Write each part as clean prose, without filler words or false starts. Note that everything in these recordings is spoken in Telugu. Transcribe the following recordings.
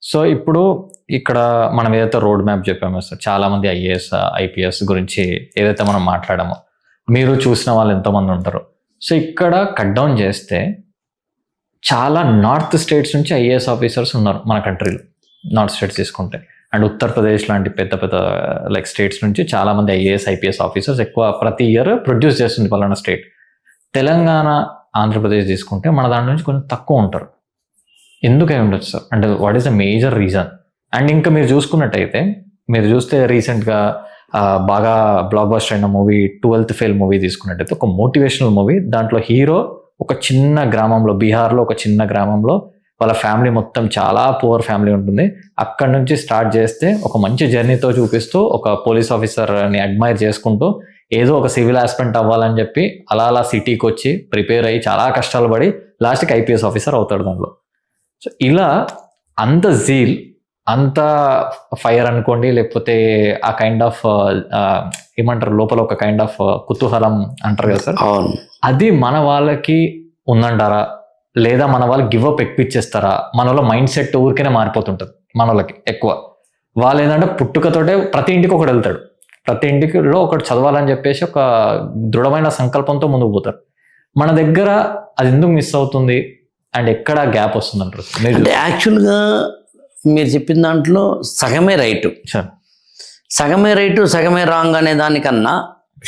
సో ఇప్పుడు ఇక్కడ మనం ఏదైతే రోడ్ మ్యాప్ చెప్పామో సార్, చాలా మంది ఐఏఎస్ ఐపీఎస్ గురించి ఏదైతే మనం మాట్లాడామో మీరు చూసిన వాళ్ళు ఎంతోమంది ఉంటారు. సో ఇక్కడ కట్ డౌన్ చేస్తే చాలా నార్త్ స్టేట్స్ నుంచి ఐఏఎస్ ఆఫీసర్స్ ఉన్నారు మన కంట్రీలో. నార్త్ స్టేట్స్ తీసుకుంటే అండ్ ఉత్తరప్రదేశ్ లాంటి పెద్ద పెద్ద లైక్ స్టేట్స్ నుంచి చాలా మంది ఐఏఎస్ ఐపీఎస్ ఆఫీసర్స్ ఎక్కువ ప్రతి ఇయర్ ప్రొడ్యూస్ చేస్తుంది పలానా స్టేట్. తెలంగాణ, ఆంధ్రప్రదేశ్ తీసుకుంటే మన దాంట్లో నుంచి కొంచెం తక్కువ ఉంటారు. ఎందుకై ఉండొచ్చు సార్? అంటే what is the major reason? And ఇంకా మీరు చూసుకున్నట్టయితే, మీరు చూస్తే రీసెంట్గా బాగా బ్లాక్ బస్టర్ అయిన మూవీ 12th ఫెయిల్ మూవీ తీసుకున్నట్టయితే ఒక మోటివేషనల్ మూవీ. దాంట్లో హీరో ఒక చిన్న గ్రామంలో, బీహార్లో ఒక చిన్న గ్రామంలో వాళ్ళ ఫ్యామిలీ మొత్తం చాలా పువర్ ఫ్యామిలీ ఉంటుంది. అక్కడ నుంచి స్టార్ట్ చేస్తే ఒక మంచి జర్నీతో చూపిస్తూ ఒక పోలీస్ ఆఫీసర్ని అడ్మైర్ చేసుకుంటూ ఏదో ఒక సివిల్ ఆస్పెక్ట్ అవ్వాలని చెప్పి అలా అలా సిటీకి వచ్చి ప్రిపేర్ అయ్యి చాలా కష్టాలు పడి లాస్ట్కి ఐపీఎస్ ఆఫీసర్ అవుతాడు దాంట్లో. సో ఇలా అంత జీల్, అంత ఫైర్ అనుకోండి, లేకపోతే ఆ కైండ్ ఆఫ్ ఏమంటారు లోపల ఒక కైండ్ ఆఫ్ కుతూహలం అంటారు కదా సార్, అది మన వాళ్ళకి ఉందంటారా? లేదా మన వాళ్ళు గివ్ అప్ ఎక్కిచ్చేస్తారా? మన వాళ్ళ మైండ్ సెట్ ఊరికనే మారిపోతుంటుంది. మన వాళ్ళకి ఎక్కువ వాళ్ళు ఏంటంటే పుట్టుకతోటే ప్రతి ఇంటికి ఒకటి వెళ్తాడు, ప్రతి ఇంటికిలో ఒకటి చదవాలని చెప్పేసి ఒక దృఢమైన సంకల్పంతో ముందుకు పోతారు. మన దగ్గర అది ఎందుకు మిస్ అవుతుంది అండ్ ఎక్కడ గ్యాప్ వస్తుంది అంటారు? యాక్చువల్గా మీరు చెప్పిన దాంట్లో సగమే రైటు, సగమే రైటు సగమే రాంగ్ అనే దానికన్నా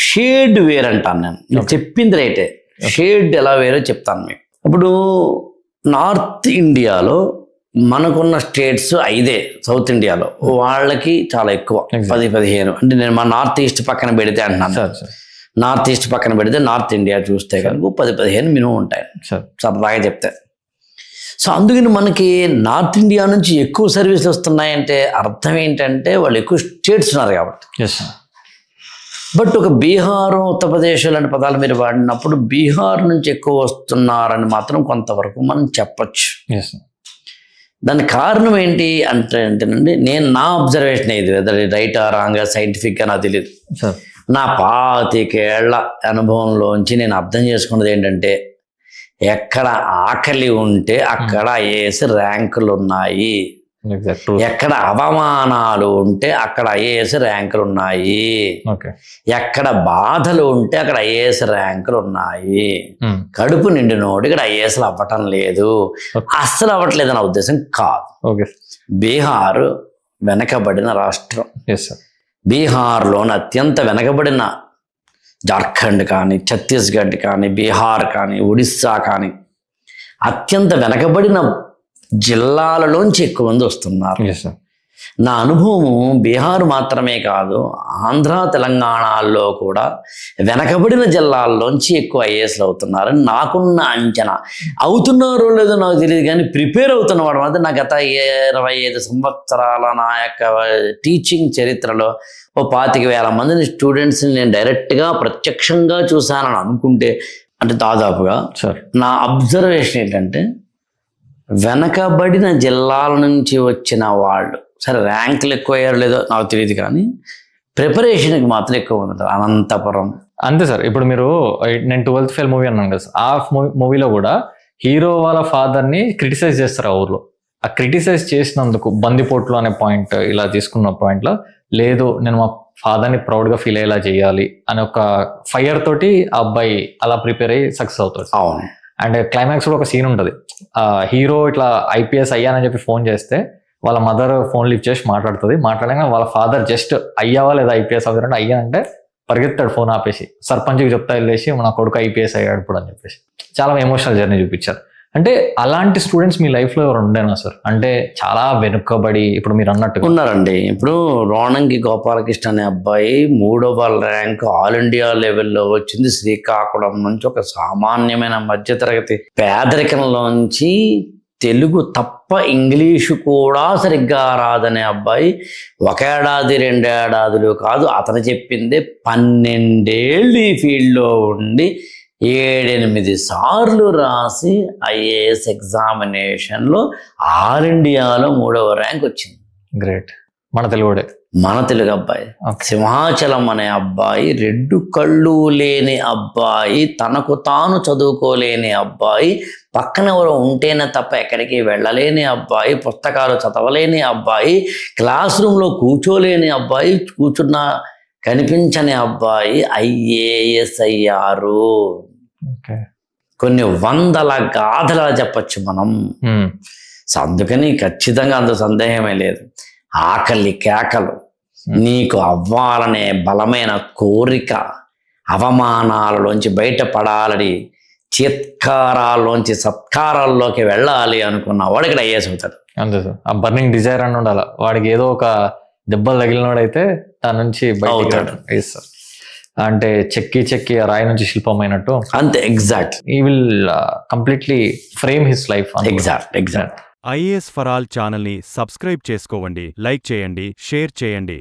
షేడ్ వేరంటాను నేను. చెప్పింది రైటే, షేడ్ ఎలా వేరో చెప్తాను మీకు. ఇప్పుడు నార్త్ ఇండియాలో మనకున్న స్టేట్స్ 5 సౌత్ ఇండియాలో వాళ్ళకి చాలా ఎక్కువ, 10-15. అంటే నేను మా నార్త్ ఈస్ట్ పక్కన పెడితే అంటున్నాను. నార్త్ ఈస్ట్ పక్కన పెడితే నార్త్ ఇండియా చూస్తే కనుక 10-15 మినిమం ఉంటాయి సరదాగా చెప్తే. సో అందుకని మనకి నార్త్ ఇండియా నుంచి ఎక్కువ సర్వీసులు వస్తున్నాయంటే అర్థం ఏంటంటే వాళ్ళు ఎక్కువ స్టేట్స్ ఉన్నారు కాబట్టి. బట్ ఒక బీహార్, ఉత్తరప్రదేశ్ లాంటి పదాలు మీరు వాడినప్పుడు బీహార్ నుంచి ఎక్కువ వస్తున్నారని మాత్రం కొంతవరకు మనం చెప్పచ్చు. దానికి కారణం ఏంటి అంటేనండి, నేను నా అబ్జర్వేషన్ ఇది, రైట్ ఆ రాంగ్ సైంటిఫిక్గా నాకు తెలియదు. నా 25 ఏళ్ల అనుభవంలోంచి నేను అర్థం చేసుకున్నది ఏంటంటే, ఎక్కడ ఆకలి ఉంటే అక్కడ ఐఏఎస్ ర్యాంకులు ఉన్నాయి, ఎక్కడ అవమానాలు ఉంటే అక్కడ ఐఏఎస్ ర్యాంకులు ఉన్నాయి, ఎక్కడ బాధలు ఉంటే అక్కడ ఐఏఎస్ ర్యాంకులు ఉన్నాయి. కడుపు నిండినోడు ఇక్కడ ఐఏఎస్లు అవ్వటం లేదు, అస్సలు అవ్వట్లేదు నా ఉద్దేశం కాదు. బీహార్ వెనకబడిన రాష్ట్రం. బీహార్లోని అత్యంత వెనకబడిన జార్ఖండ్ కానీ, ఛత్తీస్గఢ్ కానీ, బీహార్ కానీ, ఒడిస్సా కానీ అత్యంత వెనకబడిన జిల్లాలలోంచి ఎక్కువ మంది వస్తున్నారు. నా అనుభవము బీహార్ మాత్రమే కాదు, ఆంధ్ర, తెలంగాణలో కూడా వెనకబడిన జిల్లాల్లోంచి ఎక్కువ ఐఏఎస్లు అవుతున్నారని నాకున్న అంచనా. అవుతున్నారో లేదో నాకు తెలియదు, కానీ ప్రిపేర్ అవుతున్నవాడు మాత్రం నా గత 25 సంవత్సరాల నా యొక్క టీచింగ్ చరిత్రలో 25,000 మందిని స్టూడెంట్స్ని నేను డైరెక్ట్గా ప్రత్యక్షంగా చూశానని అనుకుంటే, అంటే దాదాపుగా నా అబ్జర్వేషన్ ఏంటంటే, వెనకబడిన జిల్లాల నుంచి వచ్చిన వాళ్ళు, సరే ర్యాంకులు ఎక్కువ అయ్యారో లేదో నాకు తెలియదు, కానీ ప్రిపరేషన్కి మాత్రం ఎక్కువ ఉంది. అనంతపురం అంతే సార్. ఇప్పుడు మీరు నేను 12th ఫెయిల్ మూవీ అన్నాను కదా, ఆ మూవీలో కూడా హీరో వాళ్ళ ఫాదర్ని క్రిటిసైజ్ చేస్తారు ఆ ఊర్లో. ఆ క్రిటిసైజ్ చేసినందుకు బందిపోట్లు అనే పాయింట్ ఇలా తీసుకున్న పాయింట్లో, లేదు నేను మా ఫాదర్ని ప్రౌడ్గా ఫీల్ అయ్యేలా చేయాలి అనే ఒక ఫైర్ తోటి ఆ అబ్బాయి అలా ప్రిపేర్ అయ్యి సక్సెస్ అవుతాడు. అవును. అండ్ క్లైమాక్స్ కూడా ఒక సీన్ ఉంటుంది, హీరో ఇట్లా ఐపీఎస్ అయ్యానని చెప్పి ఫోన్ చేస్తే వాళ్ళ మదర్ ఫోన్ లిఫ్ట్ చేసి మాట్లాడుతుంది. మాట్లాడగా వాళ్ళ ఫాదర్ జస్ట్ అయ్యావా లేదా ఐపీఎస్ అవుతాడు అంటే అయ్యా అంటే పరిగెత్తాడు ఫోన్ ఆపేసి, సర్పంచ్కి చెప్తా వెళ్ళేసి మన కొడుకు ఐపీఎస్ అయ్యాడు ఇప్పుడు అని చెప్పేసి చాలా ఎమోషనల్ జర్నీ చూపించారు. అంటే అలాంటి స్టూడెంట్స్ మీ లైఫ్లో ఎవరు ఉండేనా సార్? అంటే చాలా వెనుకబడి ఇప్పుడు మీరు అన్నట్టు ఉన్నారండి. ఇప్పుడు రోణంగి గోపాలకృష్ణ అనే అబ్బాయి 3వ ర్యాంక్ ఆల్ ఇండియా లెవెల్లో వచ్చింది. శ్రీకాకుళం నుంచి ఒక సామాన్యమైన మధ్యతరగతి పేదరికంలోంచి తెలుగు తప్ప ఇంగ్లీషు కూడా సరిగ్గా రాదనే అబ్బాయి 1 ఏడాది 2 ఏడాదులు కాదు, అతను చెప్పిందే 12 ఏళ్ళు ఈ ఫీల్డ్లో ఉండి 7-8 సార్లు రాసి ఐఏఎస్ ఎగ్జామినేషన్లో ఆల్ ఇండియాలో 3వ ర్యాంక్ వచ్చింది. గ్రేట్. మన తెలుగుడే మన తెలుగు అబ్బాయి. Okay. సింహాచలం అనే అబ్బాయి, 2 కళ్ళు లేని అబ్బాయి, తనకు తాను చదువుకోలేని అబ్బాయి, పక్కన ఎవరో ఉంటేనే తప్ప ఎక్కడికి వెళ్ళలేని అబ్బాయి, పుస్తకాలు చదవలేని అబ్బాయి, క్లాస్ రూమ్లో కూర్చోలేని అబ్బాయి, కూర్చున్న కనిపించని అబ్బాయి IAS అయ్యారు. Okay. కొన్ని వందల గాథల చెప్పచ్చు మనం. సో అందుకని ఖచ్చితంగా అందులో సందేహమే లేదు. ఆకలి కేకలు, నీకు అవ్వాలనే బలమైన కోరిక, అవమానాలలోంచి బయటపడాలని, చిత్కారాల్లోంచి సత్కారాల్లోకి వెళ్ళాలి అనుకున్న వాడు ఇక్కడ IAS అవుతాడు. అంతే సార్. ఆ బర్నింగ్ డిజైర్ అని ఉండాలి వాడికి. ఏదో ఒక దెబ్బలు తగిలినోడైతే దాని నుంచి అవుతాడు. బయట సార్. అంటే చెక్కి ఆ రాయి నుంచి శిల్పం అయినట్టు అంతే. ఎగ్జాక్ట్. ఈ will completely frame his life. Exact. IAS for all ఛానల్ని సబ్స్క్రైబ్ చేసుకోండి, లైక్ చేయండి, షేర్ చేయండి.